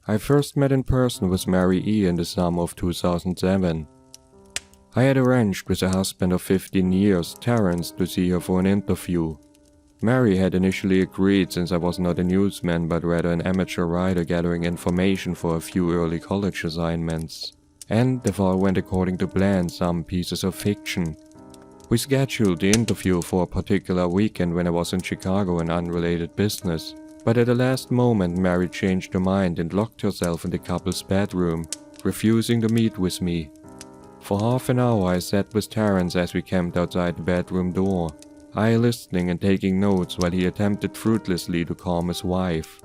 I first met in person with Mary E. in the summer of 2007. I had arranged with a husband of 15 years, Terence, to see her for an interview. Mary had initially agreed since I was not a newsman but rather an amateur writer gathering information for a few early college assignments. And if all went according to plan, some pieces of fiction. We scheduled the interview for a particular weekend when I was in Chicago on unrelated business. But at the last moment Mary changed her mind and locked herself in the couple's bedroom, refusing to meet with me. For half an hour I sat with Terence as we camped outside the bedroom door, I listening and taking notes while he attempted fruitlessly to calm his wife.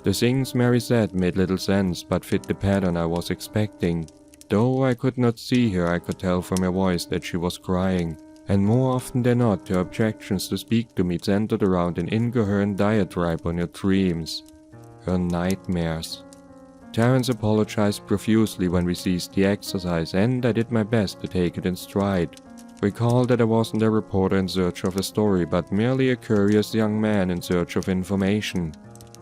The things Mary said made little sense but fit the pattern I was expecting. Though I could not see her, I could tell from her voice that she was crying. And more often than not, her objections to speak to me centered around an incoherent diatribe on her dreams, her nightmares. Terence apologized profusely when we ceased the exercise, and I did my best to take it in stride. Recall that I wasn't a reporter in search of a story, but merely a curious young man in search of information.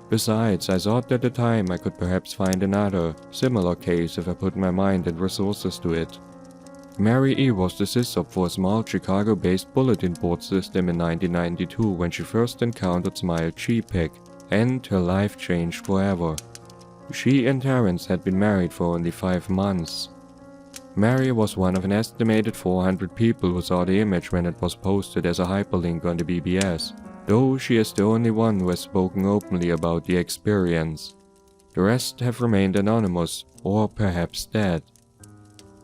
Besides, I thought at the time I could perhaps find another, similar case if I put my mind and resources to it. Mary E. was the sysop for a small Chicago-based bulletin board system in 1992 when she first encountered Smile.jpg, and her life changed forever. She and Terence had been married for only 5 months. Mary was one of an estimated 400 people who saw the image when it was posted as a hyperlink on the BBS, though she is the only one who has spoken openly about the experience. The rest have remained anonymous, or perhaps dead.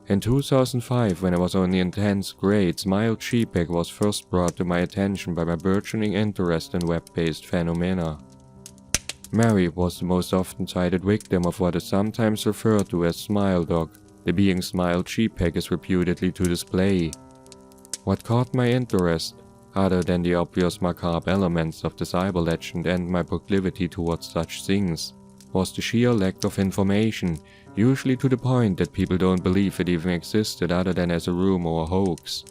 In 2005, when I was only in 10th grade, Smile.jpg was first brought to my attention by my burgeoning interest in web-based phenomena. Mary was the most often cited victim of what is sometimes referred to as Smile.dog, the being Smile.jpg is reputedly to display. What caught my interest, other than the obvious macabre elements of the cyber legend and my proclivity towards such things, was the sheer lack of information, usually to the point that people don't believe it even existed other than as a rumor or hoax.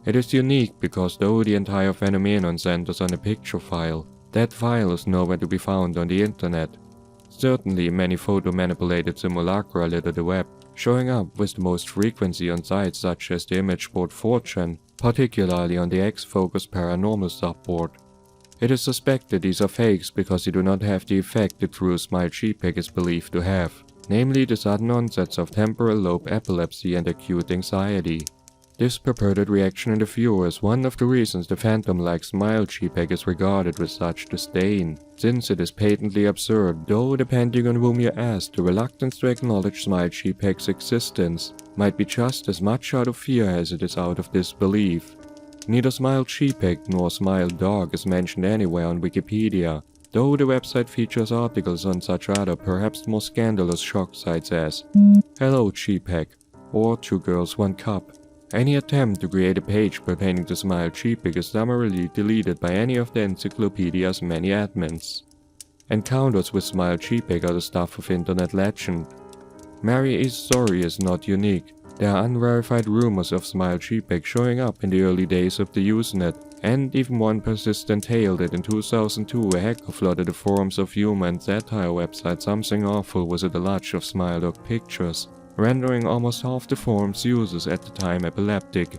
It is unique because though the entire phenomenon centers on a picture file, that file is nowhere to be found on the internet. Certainly many photo-manipulated simulacra litter the web, showing up with the most frequency on sites such as the image board 4chan, particularly on the X-Focus Paranormal subboard. It is suspected these are fakes because they do not have the effect the true Smile.jpg is believed to have, namely the sudden onsets of temporal lobe epilepsy and acute anxiety. This purported reaction in the viewer is one of the reasons the phantom-like Smile.jpg is regarded with such disdain, since it is patently absurd, though depending on whom you ask, the reluctance to acknowledge Smile.jpg's existence might be just as much out of fear as it is out of disbelief. Neither Smile.jpg nor Smile.dog is mentioned anywhere on Wikipedia, though the website features articles on such other, perhaps more scandalous shock sites as Hello JPEG or 2 Girls 1 Cup. Any attempt to create a page pertaining to Smile.jpg is summarily deleted by any of the encyclopedia's many admins. Encounters with Smile.jpg are the stuff of internet legend. Mary E.'s story is not unique. There are unverified rumors of Smile.jpg showing up in the early days of the Usenet, and even one persistent tale that in 2002 a hacker flooded the forums of humor and satire website Something Awful with a deluge of Smile.dog pictures, rendering almost half the forum's users at the time epileptic.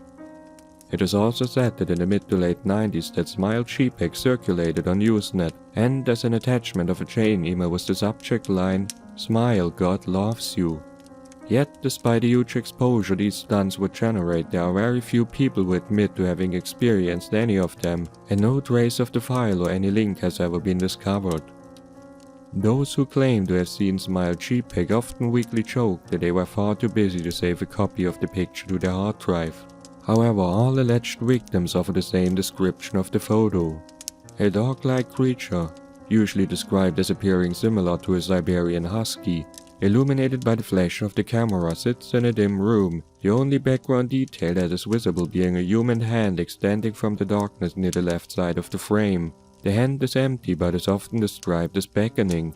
It is also said that in the mid to late 90s that Smile.jpg circulated on Usenet, and as an attachment of a chain email with the subject line, "Smile, God loves you." Yet, despite the huge exposure these stunts would generate, there are very few people who admit to having experienced any of them, and no trace of the file or any link has ever been discovered. Those who claim to have seen Smile.jpg often weakly joke that they were far too busy to save a copy of the picture to their hard drive. However, all alleged victims offer the same description of the photo. A dog-like creature, usually described as appearing similar to a Siberian husky, illuminated by the flash of the camera, sits in a dim room, the only background detail that is visible being a human hand extending from the darkness near the left side of the frame. The hand is empty but is often described as beckoning.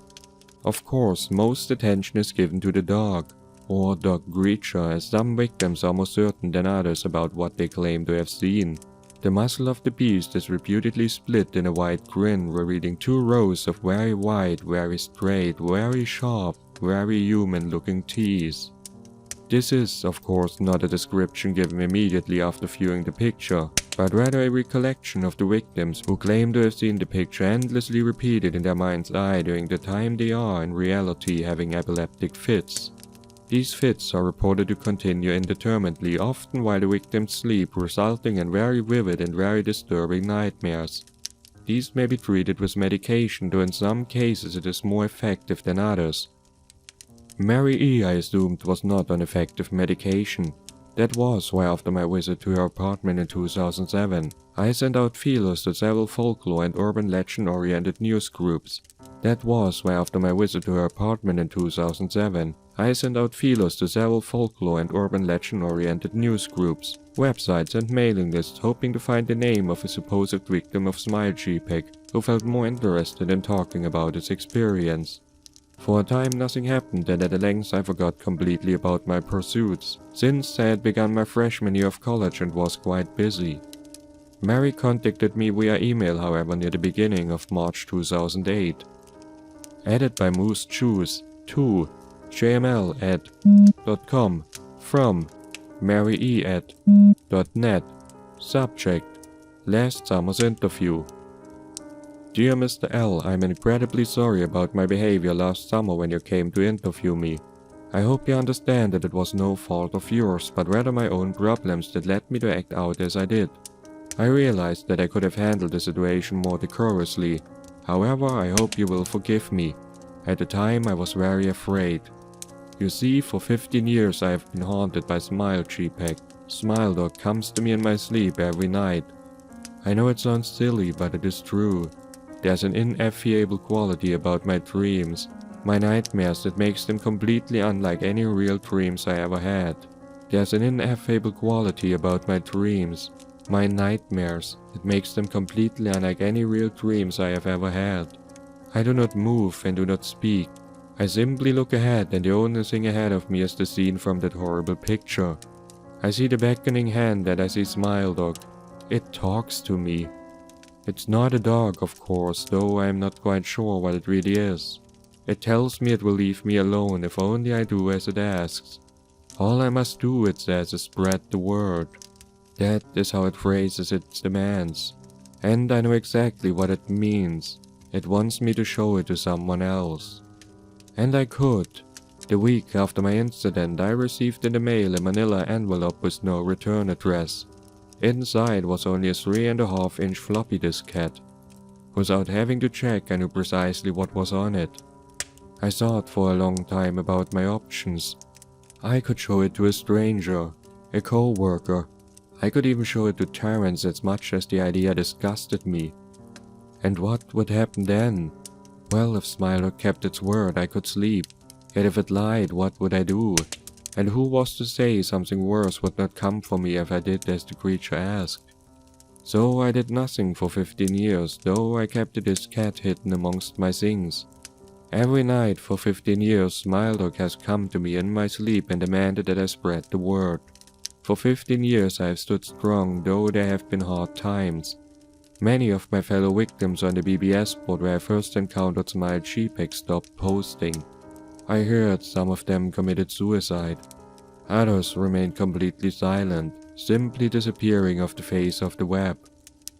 Of course, most attention is given to the dog, or dog creature, as some victims are more certain than others about what they claim to have seen. The muzzle of the beast is reputedly split in a wide grin, revealing 2 rows of very wide, very straight, very sharp, very human-looking teeth. This is, of course, not a description given immediately after viewing the picture, but rather a recollection of the victims who claim to have seen the picture endlessly repeated in their mind's eye during the time they are in reality having epileptic fits. These fits are reported to continue indeterminately, often while the victims sleep, resulting in very vivid and very disturbing nightmares. These may be treated with medication, though in some cases it is more effective than others. Mary E., I assumed, was not on effective medication. That was why after my visit to her apartment in 2007, I sent out feelers to several folklore and urban legend-oriented news groups. That was why after my visit to her apartment in 2007, I sent out feelers to several folklore and urban legend-oriented news groups, websites and mailing lists, hoping to find the name of a supposed victim of Smile.dog who felt more interested in talking about his experience. For a time nothing happened, and at length I forgot completely about my pursuits, since I had begun my freshman year of college and was quite busy. Mary contacted me via email, however, near the beginning of March 2008. Added by Moose Juice to jml@.com from marye@.net. Subject: Last summer's interview. Dear Mr. L, I'm incredibly sorry about my behavior last summer when you came to interview me. I hope you understand that it was no fault of yours, but rather my own problems that led me to act out as I did. I realized that I could have handled the situation more decorously. However, I hope you will forgive me. At the time I was very afraid. You see, for 15 years I have been haunted by Smile.jpg. Smile.dog comes to me in my sleep every night. I know it sounds silly, but it is true. There's an ineffable quality about my dreams, my nightmares, that makes them completely unlike any real dreams I ever had. There's an ineffable quality about my dreams, my nightmares, that makes them completely unlike any real dreams I have ever had. I do not move and do not speak. I simply look ahead, and the only thing ahead of me is the scene from that horrible picture. I see the beckoning hand and I see Smile.dog. It talks to me. It's not a dog, of course, though I am not quite sure what it really is. It tells me it will leave me alone if only I do as it asks. All I must do, it says, is spread the word. That is how it phrases its demands. And I know exactly what it means. It wants me to show it to someone else. And I could. The week after my incident, I received in the mail a manila envelope with no return address. Inside was only a 3.5-inch floppy diskette. Without having to check, I knew precisely what was on it. I thought for a long time about my options. I could show it to a stranger, a co-worker. I could even show it to Terrence, as much as the idea disgusted me. And what would happen then? Well, if Smile.dog kept its word, I could sleep. Yet if it lied, what would I do? And who was to say something worse would not come for me if I did as the creature asked? So I did nothing for 15 years, though I kept the diskette hidden amongst my things. Every night for 15 years, Smile.dog has come to me in my sleep and demanded that I spread the word. For 15 years I have stood strong, though there have been hard times. Many of my fellow victims on the BBS board where I first encountered Smile.jpg stopped posting. I heard some of them committed suicide. Others remained completely silent, simply disappearing off the face of the web.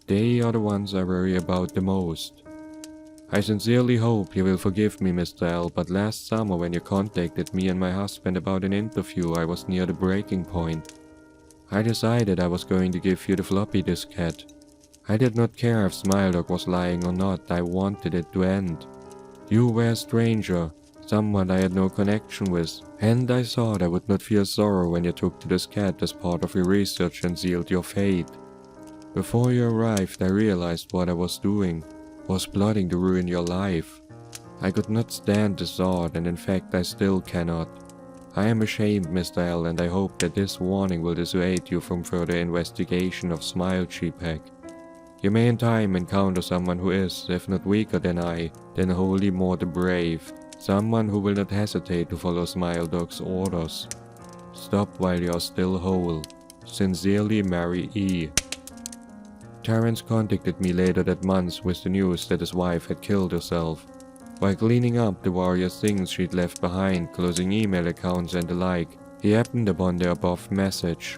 They are the ones I worry about the most. I sincerely hope you will forgive me, Mr. L, but last summer when you contacted me and my husband about an interview, I was near the breaking point. I decided I was going to give you the floppy diskette. I did not care if Smile.dog was lying or not, I wanted it to end. You were a stranger, someone I had no connection with, and I thought I would not feel sorrow when you took the diskette as part of your research and sealed your fate. Before you arrived, I realized what I was doing, was plotting to ruin your life. I could not stand the thought, and in fact I still cannot. I am ashamed, Mr. L, and I hope that this warning will dissuade you from further investigation of Smile.jpg. You may in time encounter someone who is, if not weaker than I, then wholly more the brave. Someone who will not hesitate to follow Smile.dog's orders. Stop while you are still whole. Sincerely, Mary E. Terence contacted me later that month with the news that his wife had killed herself. While cleaning up the various things she'd left behind, closing email accounts and the like, he happened upon the above message.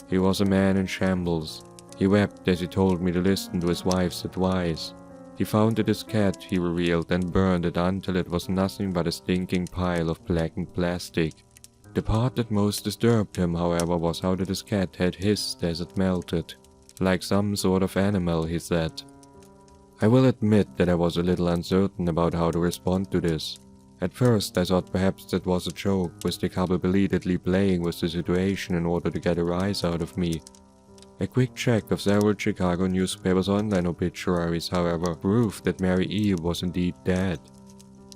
He was a man in shambles. He wept as he told me to listen to his wife's advice. He found that his cat, he revealed, and burned it until it was nothing but a stinking pile of blackened plastic. The part that most disturbed him, however, was how that his cat had hissed as it melted. Like some sort of animal, he said. I will admit that I was a little uncertain about how to respond to this. At first I thought perhaps that was a joke, with the couple belatedly playing with the situation in order to get a rise out of me. A quick check of several Chicago newspapers' online obituaries, however, proved that Mary E. was indeed dead.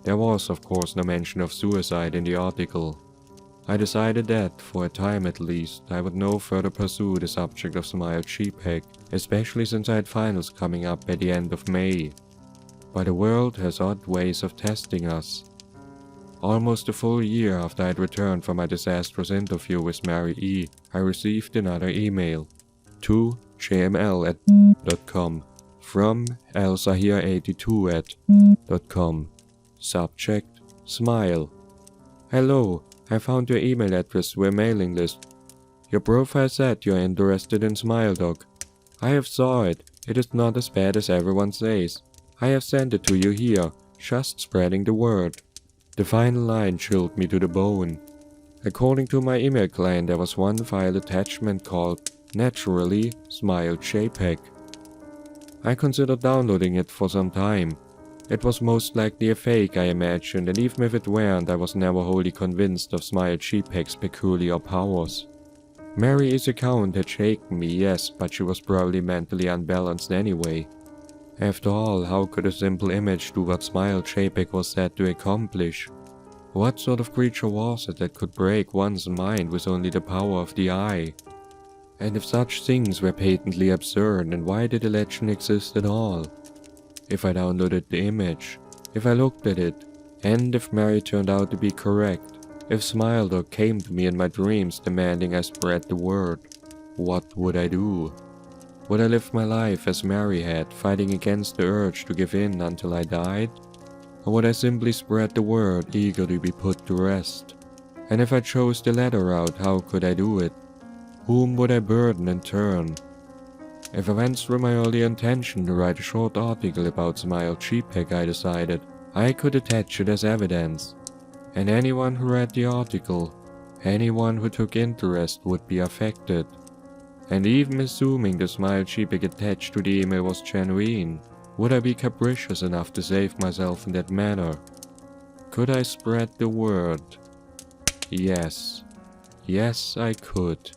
There was, of course, no mention of suicide in the article. I decided that, for a time at least, I would no further pursue the subject of Smile.jpg, especially since I had finals coming up at the end of May. But the world has odd ways of testing us. Almost a full year after I had returned from my disastrous interview with Mary E., I received another email. To jml@.com from elsahir82@.com. Subject: Smile. Hello, I found your email address through a mailing list. Your profile said you're interested in Smile.dog. I have saw it. It is not as bad as everyone says. I have sent it to you here, just spreading the word. The final line chilled me to the bone. According to my email client, there was one file attachment called Naturally Smile.jpg. I considered downloading it for some time. It was most likely a fake, I imagined, and even if it weren't, I was never wholly convinced of Smile.jpg's peculiar powers. Mary's account had shaken me, yes, but she was probably mentally unbalanced anyway. After all, how could a simple image do what Smile.jpg was said to accomplish? What sort of creature was it that could break one's mind with only the power of the eye? And if such things were patently absurd, then why did the legend exist at all? If I downloaded the image, if I looked at it, and if Mary turned out to be correct, if Smile.dog came to me in my dreams demanding I spread the word, what would I do? Would I live my life as Mary had, fighting against the urge to give in until I died? Or would I simply spread the word, eager to be put to rest? And if I chose the latter route, how could I do it? Whom would I burden in turn? If I went through my early intention to write a short article about Smile.jpg, I decided I could attach it as evidence, and anyone who read the article, anyone who took interest would be affected. And even assuming the Smile.jpg attached to the email was genuine, would I be capricious enough to save myself in that manner? Could I spread the word? Yes. Yes, I could.